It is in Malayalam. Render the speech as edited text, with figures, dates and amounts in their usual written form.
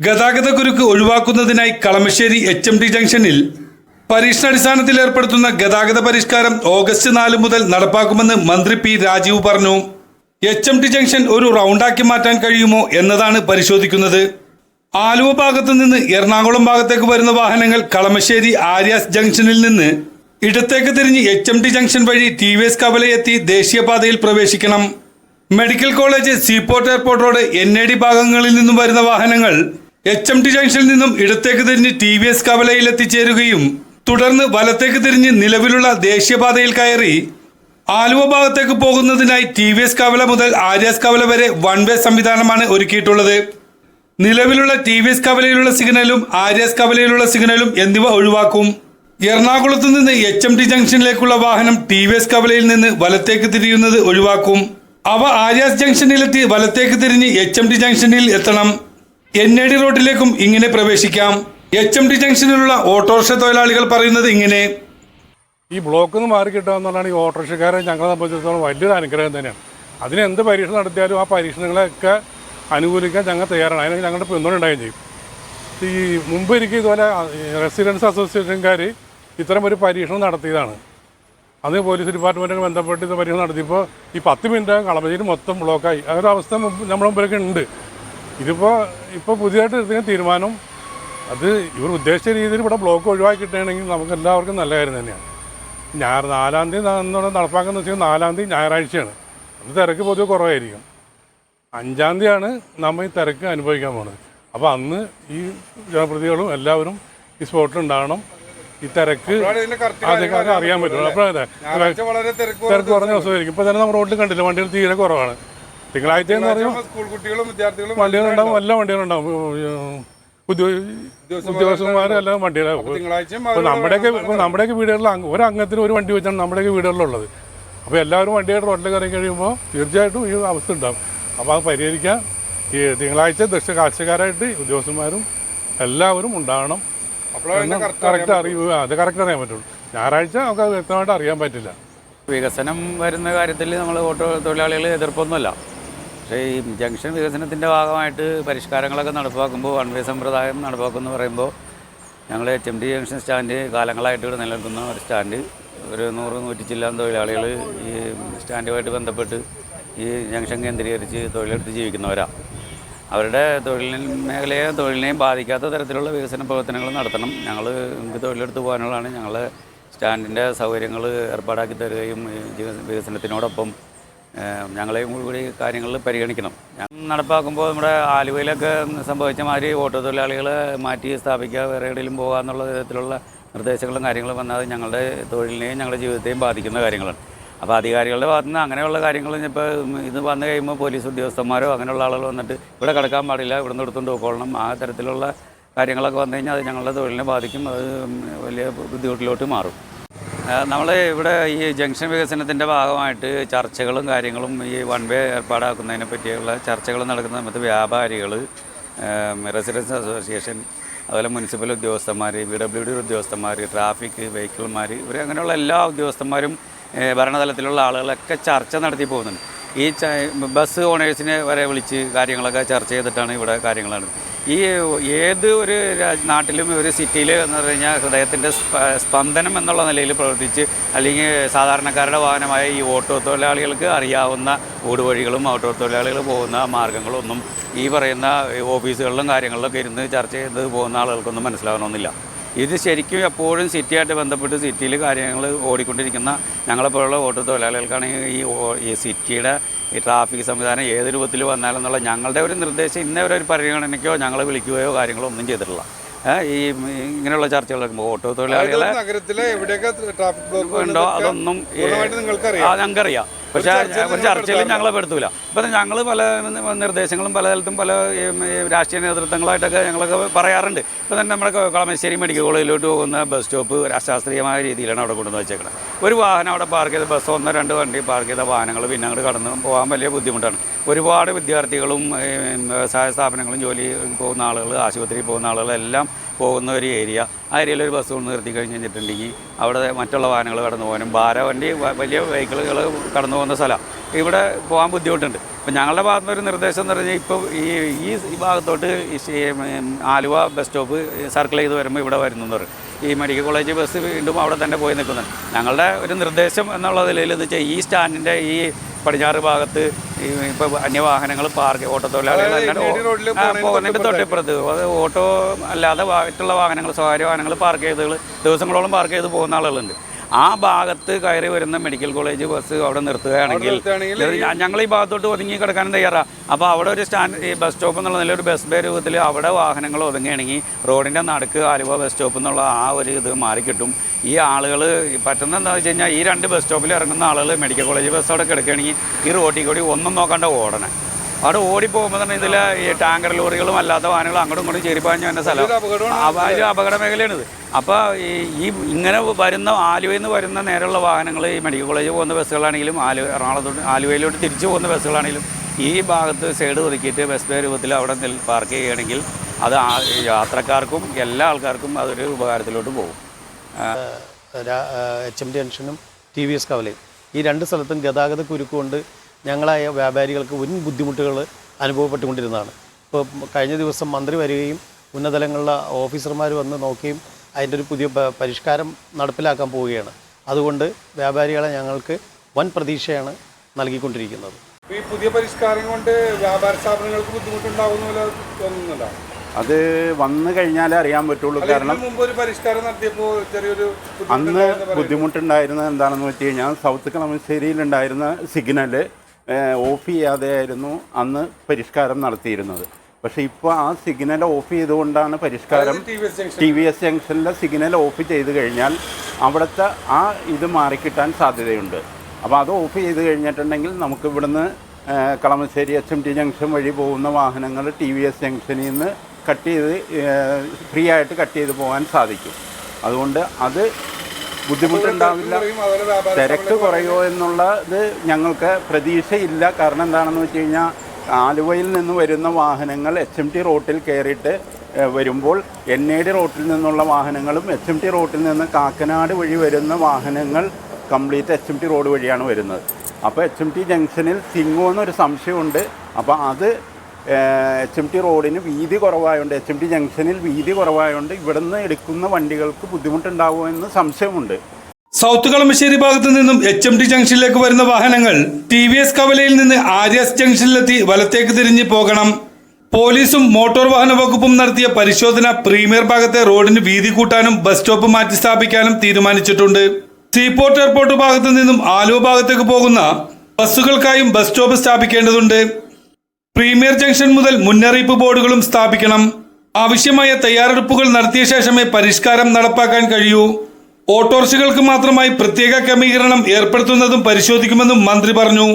ഗതാഗതക്കുരുക്ക് ഒഴിവാക്കുന്നതിനായി കളമശ്ശേരി HMT ജംഗ്ഷനിൽ പരീക്ഷണാടിസ്ഥാനത്തിൽ ഏർപ്പെടുത്തുന്ന ഗതാഗത പരിഷ്കാരം ഓഗസ്റ്റ് 4 മുതൽ നടപ്പാക്കുമെന്ന് മന്ത്രി പി രാജീവ് പറഞ്ഞു. HMT ജംഗ്ഷൻ ഒരു റൗണ്ടാക്കി മാറ്റാൻ കഴിയുമോ എന്നതാണ് പരിശോധിക്കുന്നത്. ആലുവ ഭാഗത്തു നിന്ന് എറണാകുളം ഭാഗത്തേക്ക് വരുന്ന വാഹനങ്ങൾ കളമശ്ശേരി ആര്യാസ് ജംഗ്ഷനിൽ നിന്ന് ഇടത്തേക്ക് തിരിഞ്ഞ് HMT ജംഗ്ഷൻ വഴി TVS കവലയെത്തി ദേശീയപാതയിൽ പ്രവേശിക്കണം. Medical college, seaport airport road, NAD ഭാഗങ്ങളിൽ നിന്നും വരുന്ന വാഹനങ്ങൾ HMT ജംഗ്ഷനിൽ നിന്നും ഇടത്തേക്ക് തിരിഞ്ഞ് TVS കവലയിൽ എത്തിച്ചേരുകയും തുടർന്ന് വലത്തേക്ക് തിരിഞ്ഞ് നിലവിലുള്ള ദേശീയപാതയിൽ കയറി ആലുവ ഭാഗത്തേക്ക് പോകുന്നതിനായി TVS കവല മുതൽ ആര്യാസ് കവല വരെ വൺ വേ സംവിധാനമാണ് ഒരുക്കിയിട്ടുള്ളത്. നിലവിലുള്ള TVS കവലയിലുള്ള സിഗ്നലും ആര്യാസ് കവലയിലുള്ള സിഗ്നലും എന്നിവ ഒഴിവാക്കും. എറണാകുളത്ത് നിന്ന് HMT ജംഗ്ഷനിലേക്കുള്ള വാഹനം TVS കവലയിൽ നിന്ന് വലത്തേക്ക് തിരിയുന്നത് ഒഴിവാക്കും. അവ ആര്യാസ് ജംഗ്ഷനിലെത്തി വലത്തേക്ക് തിരിഞ്ഞ് HMT ജംഗ്ഷനിൽ എത്തണം. NAD റോഡിലേക്കും ഇങ്ങനെ പ്രവേശിക്കാം. HMT ജംഗ്ഷനിലുള്ള ഓട്ടോറിക്ഷ തൊഴിലാളികൾ പറയുന്നത് ഇങ്ങനെ: ഈ ബ്ലോക്കിൽ നിന്ന് മാറി കിട്ടുക എന്നുള്ളതാണ് ഈ ഓട്ടോറിക്ഷക്കാരെ ഞങ്ങളെ സംബന്ധിച്ചിടത്തോളം വലിയൊരു അനുഗ്രഹം തന്നെയാണ്. അതിന് എന്ത് പരീക്ഷണം നടത്തിയാലും ആ പരീക്ഷണങ്ങളെയൊക്കെ അനുകൂലിക്കാൻ ഞങ്ങൾ തയ്യാറാണ്. അതിന് ഞങ്ങളുടെ പിന്തുണ ഉണ്ടാവുകയും ചെയ്യും. ഈ മുമ്പ് എനിക്ക് ഇതുപോലെ റെസിഡൻസ് അസോസിയേഷൻകാർ ഇത്തരം ഒരു പരീക്ഷണം നടത്തിയതാണ്. അന്ന് പോലീസ് ഡിപ്പാർട്ട്മെൻറ്റുമായി ബന്ധപ്പെട്ട് ഇത് പരീക്ഷണം നടത്തിയപ്പോൾ ഈ 10 മിനിറ്റ് കളമശ്ശേരി മൊത്തം ബ്ലോക്കായി. അതൊരു അവസ്ഥ നമ്മുടെ മുമ്പിലൊക്കെ ഉണ്ട്. ഇപ്പോൾ പുതിയതായിട്ട് എടുത്ത തീരുമാനം അത് ഇവർ ഉദ്ദേശിച്ച രീതിയിൽ ഇവിടെ ബ്ലോക്ക് ഒഴിവാക്കി കിട്ടുകയാണെങ്കിൽ നമുക്ക് എല്ലാവർക്കും നല്ല കാര്യം തന്നെയാണ്. 4-ാം തീയതി നടപ്പാക്കുന്നത് വെച്ചാൽ 4-ാം തീയതി ഞായറാഴ്ചയാണ്. അത് തിരക്ക് പൊതുവെ കുറവായിരിക്കും. 5-ാം തീയതിയാണ് നമ്മൾ ഈ തിരക്ക് അനുഭവിക്കാൻ പോകുന്നത്. അപ്പോൾ അന്ന് ഈ ജനപ്രതിനിധികളും എല്ലാവരും ഈ സ്പോട്ടിലുണ്ടാകണം. ഈ തിരക്ക് ആദ്യം അറിയാൻ പറ്റുള്ളൂ. അപ്പോൾ തിരക്ക് കുറഞ്ഞ ദിവസമായിരിക്കും. ഇപ്പോൾ തന്നെ നമ്മൾ റോഡിൽ കണ്ടില്ല, വണ്ടികൾ തീരെ കുറവാണ്. തിങ്കളാഴ്ച എന്ന് പറയുമ്പോൾ സ്കൂൾ കുട്ടികളും വിദ്യാർത്ഥികളും വണ്ടികളുണ്ടാവും, എല്ലാ വണ്ടികളുണ്ടാവും. ഉദ്യോഗസ്ഥന്മാരെല്ലാം വണ്ടികളാവും. ഇപ്പോൾ നമ്മുടെയൊക്കെ വീടുകളിൽ ഒരംഗത്തിന് ഒരു വണ്ടി വെച്ചാണ് നമ്മുടെയൊക്കെ വീടുകളിലുള്ളത്. അപ്പോൾ എല്ലാവരും വണ്ടിയായിട്ട് റോഡിലേക്ക് ഇറങ്ങി കഴിയുമ്പോൾ തീർച്ചയായിട്ടും ഈ അവസ്ഥ ഉണ്ടാകും. അപ്പോൾ അത് പരിഹരിക്കാൻ ഈ തിങ്കളാഴ്ച കാഴ്ചക്കാരായിട്ട് ഉദ്യോഗസ്ഥന്മാരും എല്ലാവരും ഉണ്ടാകണം. കറക്റ്റ് അറിയാൻ പറ്റുള്ളൂ. ഞായറാഴ്ച നമുക്ക് അത് വ്യക്തമായിട്ട് അറിയാൻ പറ്റില്ല. വികസനം വരുന്ന കാര്യത്തിൽ നമ്മൾ ഓട്ടോ തൊഴിലാളികൾ എതിർപ്പൊന്നുമല്ല. പക്ഷേ ഈ ജംഗ്ഷൻ വികസനത്തിൻ്റെ ഭാഗമായിട്ട് പരിഷ്കാരങ്ങളൊക്കെ നടപ്പാക്കുമ്പോൾ വൺ വേ സമ്പ്രദായം നടപ്പാക്കുമെന്ന് പറയുമ്പോൾ ഞങ്ങൾ HMT ജംഗ്ഷൻ സ്റ്റാൻഡ് കാലങ്ങളായിട്ട് ഇവിടെ നിലനിൽക്കുന്ന ഒരു സ്റ്റാൻഡ്, ഒരു 100-100 ചില്ലാൻ തൊഴിലാളികൾ ഈ സ്റ്റാൻഡുമായിട്ട് ബന്ധപ്പെട്ട് ഈ ജംഗ്ഷൻ കേന്ദ്രീകരിച്ച് തൊഴിലെടുത്ത് ജീവിക്കുന്നവരാണ്. അവരുടെ തൊഴിലിനെയും ബാധിക്കാത്ത തരത്തിലുള്ള വികസന പ്രവർത്തനങ്ങൾ നടത്തണം. നമുക്ക് തൊഴിലെടുത്ത് പോകാനുള്ളതാണ്. ഞങ്ങൾ സ്റ്റാൻഡിൻ്റെ സൗകര്യങ്ങൾ ഏർപ്പാടാക്കി തരികയും വികസനത്തിനോടൊപ്പം ഞങ്ങളെയും കൂടി കാര്യങ്ങളിൽ പരിഗണിക്കണം. നടപ്പാക്കുമ്പോൾ നമ്മുടെ ആലുവയിലൊക്കെ സംഭവിച്ച മാതിരി ഓട്ടോ തൊഴിലാളികളെ മാറ്റി സ്ഥാപിക്കുക, വേറെ എവിടെയെങ്കിലും പോകുക എന്നുള്ള വിധത്തിലുള്ള നിർദ്ദേശങ്ങളും കാര്യങ്ങളും വന്നാൽ ഞങ്ങളുടെ തൊഴിലിനെയും ഞങ്ങളുടെ ജീവിതത്തെയും ബാധിക്കുന്ന കാര്യങ്ങളാണ്. അപ്പോൾ അധികാരികളുടെ ഭാഗത്തു നിന്ന് അങ്ങനെയുള്ള കാര്യങ്ങൾ ഇപ്പോൾ ഇത് വന്നു കഴിയുമ്പോൾ പോലീസ് ഉദ്യോഗസ്ഥന്മാരോ അങ്ങനെയുള്ള ആളുകൾ വന്നിട്ട് ഇവിടെ കിടക്കാൻ പാടില്ല, ഇവിടെ നിന്ന് എടുത്തുകൊണ്ട് പോയിക്കൊള്ളണം, ആ തരത്തിലുള്ള കാര്യങ്ങളൊക്കെ വന്നു കഴിഞ്ഞാൽ അത് ഞങ്ങളുടെ തൊഴിലിനെ ബാധിക്കും. അത് വലിയ ബുദ്ധിമുട്ടിലോട്ട് മാറും. നമ്മൾ ഇവിടെ ഈ ജംഗ്ഷൻ വികസനത്തിൻ്റെ ഭാഗമായിട്ട് ചർച്ചകളും കാര്യങ്ങളും ഈ വൺ വേ ഏർപ്പാടാക്കുന്നതിനെ പറ്റിയുള്ള ചർച്ചകൾ നടക്കുന്ന സമയത്ത് വ്യാപാരികൾ, റെസിഡൻസ് അസോസിയേഷൻ, അതുപോലെ മുനിസിപ്പൽ ഉദ്യോഗസ്ഥന്മാർ, PWD ഉദ്യോഗസ്ഥന്മാർ, ട്രാഫിക് വെഹിക്കിൾമാർ, ഇവർ അങ്ങനെയുള്ള എല്ലാ ഉദ്യോഗസ്ഥന്മാരും ഭരണതലത്തിലുള്ള ആളുകളൊക്കെ ചർച്ച നടത്തി പോകുന്നുണ്ട്. ഈ ബസ് ഓണേഴ്സിനെ വരെ വിളിച്ച് കാര്യങ്ങളൊക്കെ ചർച്ച ചെയ്തിട്ടാണ് ഇവിടെ കാര്യങ്ങളാണ്. ഈ ഏത് ഒരു നാട്ടിലും ഒരു സിറ്റിയിൽ എന്ന് പറഞ്ഞു കഴിഞ്ഞാൽ ഹൃദയത്തിൻ്റെ സ്പന്ദനം എന്നുള്ള നിലയിൽ പ്രവർത്തിച്ച് അല്ലെങ്കിൽ സാധാരണക്കാരുടെ വാഹനമായ ഈ ഓട്ടോ തൊഴിലാളികൾക്ക് അറിയാവുന്ന ഊടുവഴികളും ഓട്ടോ തൊഴിലാളികൾ പോകുന്ന മാർഗ്ഗങ്ങളൊന്നും ഈ പറയുന്ന ഓഫീസുകളിലും കാര്യങ്ങളിലൊക്കെ ഇരുന്ന് ചർച്ച ചെയ്ത് പോകുന്ന ആളുകൾക്കൊന്നും മനസ്സിലാകണമെന്നില്ല. ഇത് ശരിക്കും എപ്പോഴും സിറ്റിയായിട്ട് ബന്ധപ്പെട്ട് സിറ്റിയിൽ കാര്യങ്ങൾ ഓടിക്കൊണ്ടിരിക്കുന്ന ഞങ്ങളെപ്പോലുള്ള ഓട്ടോ തൊഴിലാളികൾക്കാണ് ഈ സിറ്റിയുടെ ഈ ട്രാഫിക് സംവിധാനം ഏത് രൂപത്തിൽ വന്നാലെന്നുള്ള ഞങ്ങളുടെ ഒരു നിർദ്ദേശം ഇന്നേവരെ ഒരു പരിഗണനയ്ക്കോ ഞങ്ങളെ വിളിക്കുകയോ കാര്യങ്ങളോ ഒന്നും ചെയ്തിട്ടില്ല. ഈ ഇങ്ങനെയുള്ള ചർച്ചകൾ നടക്കുമ്പോൾ ഓട്ടോ തൊഴിലാളികളെ ഉണ്ടോ അതൊന്നും ഞങ്ങൾക്കറിയാം. പക്ഷേ ഒരു ചർച്ചയിലും ഞങ്ങളെ പെടുത്തൂല. ഇപ്പം ഞങ്ങൾ പല നിർദ്ദേശങ്ങളും പല സ്ഥലത്തും പല രാഷ്ട്രീയ നേതൃത്വങ്ങളായിട്ടൊക്കെ ഞങ്ങളൊക്കെ പറയാറുണ്ട്. ഇപ്പം തന്നെ നമ്മുടെ കളമശ്ശേരി മെഡിക്കൽ കോളേജിലോട്ട് പോകുന്ന ബസ് സ്റ്റോപ്പ് അശാസ്ത്രീയമായ രീതിയിലാണ് അവിടെ കൊണ്ടുവന്ന് വെച്ചേക്കുന്നത്. ഒരു വാഹനം അവിടെ പാർക്ക് ചെയ്ത ബസ് 1-2 വണ്ടി പാർക്ക് ചെയ്ത വാഹനങ്ങൾ പിന്നെ അങ്ങോട്ട് കടന്ന് പോകാൻ വലിയ ബുദ്ധിമുട്ടാണ്. ഒരുപാട് വിദ്യാർത്ഥികളും വ്യവസായ സ്ഥാപനങ്ങളും ജോലി പോകുന്ന ആളുകൾ, ആശുപത്രിയിൽ പോകുന്ന ആളുകളെല്ലാം പോകുന്ന ഒരു ഏരിയ. ആ ഏരിയയിൽ ഒരു ബസ് കൊണ്ട് നിർത്തി കഴിഞ്ഞിട്ടുണ്ടെങ്കിൽ അവിടെ മറ്റുള്ള വാഹനങ്ങൾ കടന്നു പോകാനും ഭാരവണ്ടി വലിയ വെഹിക്കിളുകൾ കടന്നു പോകുന്ന സ്ഥലമാണ്. ഇവിടെ പോകാൻ ബുദ്ധിമുട്ടുണ്ട്. ഇപ്പം ഞങ്ങളുടെ ഭാഗത്തുനിന്ന് ഒരു നിർദ്ദേശം എന്ന് പറഞ്ഞാൽ ഇപ്പോൾ ഈ ഭാഗത്തോട്ട് ആലുവ ബസ് സ്റ്റോപ്പ് സർക്കിൾ ചെയ്ത് വരുമ്പോൾ ഇവിടെ വരുന്നു പറയും. ഈ മെഡിക്കൽ കോളേജ് ബസ് വീണ്ടും അവിടെ തന്നെ പോയി നിൽക്കുന്നുണ്ട്. ഞങ്ങളുടെ ഒരു നിർദ്ദേശം എന്നുള്ള നിലയിൽ എന്ന് വെച്ചാൽ ഈ സ്റ്റാൻഡിൻ്റെ ഈ പടിഞ്ഞാറ് ഭാഗത്ത് ഇപ്പോൾ അന്യവാഹനങ്ങൾ പാർക്ക് ഓട്ടോ തൊഴിലാളികൾ പോകുന്നതിൻ്റെ തൊട്ടിപ്പുറത്ത് അത് ഓട്ടോ അല്ലാതെ മറ്റുള്ള വാഹനങ്ങൾ സ്വകാര്യ വാഹനങ്ങൾ പാർക്ക് ചെയ്ത് ദിവസങ്ങളോളം പാർക്ക് ചെയ്ത് പോകുന്ന ആളുകളുണ്ട്. ആ ഭാഗത്ത് കയറി വരുന്ന മെഡിക്കൽ കോളേജ് ബസ് അവിടെ നിർത്തുകയാണെങ്കിൽ ഞങ്ങൾ ഈ ഭാഗത്തോട്ട് ഒതുങ്ങി കിടക്കാനും തയ്യാറാണ്. അപ്പോൾ അവിടെ ഒരു ഈ ബസ് സ്റ്റോപ്പ് എന്നുള്ള നിലയിൽ ഒരു ബസ് ബേ രൂപത്തിൽ അവിടെ വാഹനങ്ങൾ ഒതുങ്ങുകയാണെങ്കിൽ റോഡിൻ്റെ നടുക്ക് ആലുവ ബസ് സ്റ്റോപ്പ് എന്നുള്ള ആ ഒരു ഇത് മാറിക്കിട്ടും. ഈ ആളുകൾ പറ്റുന്ന എന്താണെന്ന് വെച്ച് കഴിഞ്ഞാൽ ഈ 2 ബസ് സ്റ്റോപ്പിൽ ഇറങ്ങുന്ന ആളുകൾ മെഡിക്കൽ കോളേജ് ബസ് അവിടെ കിടക്കുകയാണെങ്കിൽ ഈ റോട്ടിൽ കൂടി ഒന്നും നോക്കാണ്ട് ഓടണേ. അവിടെ ഓടിപ്പോകുമ്പോൾ തന്നെ ഇതിൽ ഈ ടാങ്കർ ലോറികളും അല്ലാത്ത വാഹനങ്ങളും അങ്ങോട്ടും ഇങ്ങോട്ടും ചേരിപ്പാഞ്ഞ് വരുന്ന സ്ഥലം അതിൽ അപകട മേഖലയാണിത്. അപ്പോൾ ഈ ഇങ്ങനെ വരുന്ന ആലുവയിൽ നിന്ന് വരുന്ന നേരെയുള്ള വാഹനങ്ങൾ ഈ മെഡിക്കൽ കോളേജ് പോകുന്ന ബസ്സുകളാണെങ്കിലും എറണാകുളത്തോട്ട് ആലുവയിലോട്ട് തിരിച്ചു പോകുന്ന ബസ്സുകളാണെങ്കിലും ഈ ഭാഗത്ത് സൈഡ് ഒതുക്കിയിട്ട് ബസ് ബേ രൂപത്തിൽ അവിടെ പാർക്ക് ചെയ്യുകയാണെങ്കിൽ അത് യാത്രക്കാർക്കും എല്ലാ ആൾക്കാർക്കും അതൊരു ഉപകാരത്തിലോട്ട് പോകും. HMT ജംഗ്ഷനും TVS കവലയും ഈ 2 സ്ഥലത്തും ഗതാഗത കുരുക്കുകൊണ്ട് ഞങ്ങളായ വ്യാപാരികൾക്ക് വൻ ബുദ്ധിമുട്ടുകൾ അനുഭവപ്പെട്ടുകൊണ്ടിരുന്നതാണ്. ഇപ്പോൾ കഴിഞ്ഞ ദിവസം മന്ത്രി വരികയും ഉന്നതതലങ്ങളിലെ ഓഫീസർമാർ വന്ന് നോക്കുകയും അതിൻ്റെ ഒരു പുതിയ പരിഷ്കാരം നടപ്പിലാക്കാൻ പോവുകയാണ്. അതുകൊണ്ട് വ്യാപാരികളെ ഞങ്ങൾക്ക് വൻ പ്രതീക്ഷയാണ് നൽകിക്കൊണ്ടിരിക്കുന്നത്. ഈ പുതിയ പരിഷ്കാരം കൊണ്ട് വ്യാപാര സ്ഥാപനങ്ങൾക്ക് ബുദ്ധിമുട്ടുണ്ടാവുന്നില്ല തോന്നുന്നില്ല. അത് വന്നു കഴിഞ്ഞാലേ അറിയാൻ പറ്റുള്ളൂ. കാരണം മുമ്പ് ഒരു പരിഷ്കാരം നടത്തിയപ്പോൾ ചെറിയൊരു അന്ന് ബുദ്ധിമുട്ടുണ്ടായിരുന്നത് എന്താണെന്ന് വെച്ച് കഴിഞ്ഞാൽ സൗത്ത് കളമശ്ശേരിയിലുണ്ടായിരുന്ന സിഗ്നൽ ഓഫ് ചെയ്യാതെയായിരുന്നു അന്ന് പരിഷ്കാരം നടത്തിയിരുന്നത്. പക്ഷേ ഇപ്പോൾ ആ സിഗ്നൽ ഓഫ് ചെയ്തുകൊണ്ടാണ് പരിഷ്കാരം. TVS ജംഗ്ഷനിലെ സിഗ്നൽ ഓഫ് ചെയ്ത് കഴിഞ്ഞാൽ അവിടുത്തെ ആ ഇത് മാറിക്കിട്ടാൻ സാധ്യതയുണ്ട്. അപ്പോൾ അത് ഓഫ് ചെയ്ത് കഴിഞ്ഞിട്ടുണ്ടെങ്കിൽ നമുക്ക് ഇവിടുന്ന് കളമശ്ശേരി HMT ജംഗ്ഷൻ വഴി പോകുന്ന വാഹനങ്ങൾ TVS ജംഗ്ഷനിൽ നിന്ന് കട്ട് ചെയ്ത് ഫ്രീ ആയിട്ട് കട്ട് ചെയ്ത് പോകാൻ സാധിക്കും. അതുകൊണ്ട് അത് ബുദ്ധിമുട്ടുണ്ടാവില്ല. തിരക്ക് കുറയോ എന്നുള്ളത് ഞങ്ങൾക്ക് പ്രതീക്ഷയില്ല. കാരണം എന്താണെന്ന് വെച്ച് കഴിഞ്ഞാൽ ആലുവയിൽ നിന്ന് വരുന്ന വാഹനങ്ങൾ HMT റോട്ടിൽ കയറിയിട്ട് വരുമ്പോൾ NAD റോട്ടിൽ നിന്നുള്ള വാഹനങ്ങളും HMT റോട്ടിൽ നിന്ന് കാക്കനാട് വഴി വരുന്ന വാഹനങ്ങൾ കംപ്ലീറ്റ് HMT റോഡ് വഴിയാണ് വരുന്നത്. അപ്പോൾ HMT ജംഗ്ഷനിൽ സിങ്ങോന്നൊരു സംശയമുണ്ട്. അപ്പോൾ അത് HMT റോഡിന് വീതി കുറവായതുകൊണ്ട് HMT ജംഗ്ഷനിൽ വീതി കുറവായതുകൊണ്ട് ഇവിടുന്ന് എടുക്കുന്ന വണ്ടികൾക്ക് ബുദ്ധിമുട്ടുണ്ടാവുമെന്ന് സംശയമുണ്ട്. സൗത്ത് കളമശ്ശേരി ഭാഗത്തു നിന്നും HMT ജംഗ്ഷനിലേക്ക് വരുന്ന വാഹനങ്ങൾ TVS കവലയിൽ നിന്ന് ആര്യാസ് ജംഗ്ഷനിലെത്തി വലത്തേക്ക് തിരിഞ്ഞ് പോകണം. പോലീസും മോട്ടോർ വാഹന വകുപ്പും നടത്തിയ പരിശോധന പ്രീമിയർ ഭാഗത്തെ റോഡിന് വീതി കൂട്ടാനും ബസ് സ്റ്റോപ്പ് മാറ്റി സ്ഥാപിക്കാനും തീരുമാനിച്ചിട്ടുണ്ട്. സീപോർട്ട് എയർപോർട്ട് ഭാഗത്തു നിന്നും ആലുവ ഭാഗത്തേക്ക് പോകുന്ന ബസ്സുകൾക്കായും ബസ് സ്റ്റോപ്പ് സ്ഥാപിക്കേണ്ടതുണ്ട്. പ്രീമിയർ ജംഗ്ഷൻ മുതൽ മുന്നറിയിപ്പ് ബോർഡുകളും സ്ഥാപിക്കണം. ആവശ്യമായ തയ്യാറെടുപ്പുകൾ നടത്തിയ ശേഷമേ പരിഷ്കാരം നടപ്പാക്കാൻ കഴിയൂ. ഓട്ടോറിക്ഷകൾക്ക് മാത്രമായി പ്രത്യേക ക്രമീകരണം ഏർപ്പെടുത്തുന്നതും പരിശോധിക്കുമെന്നും മന്ത്രി പറഞ്ഞു.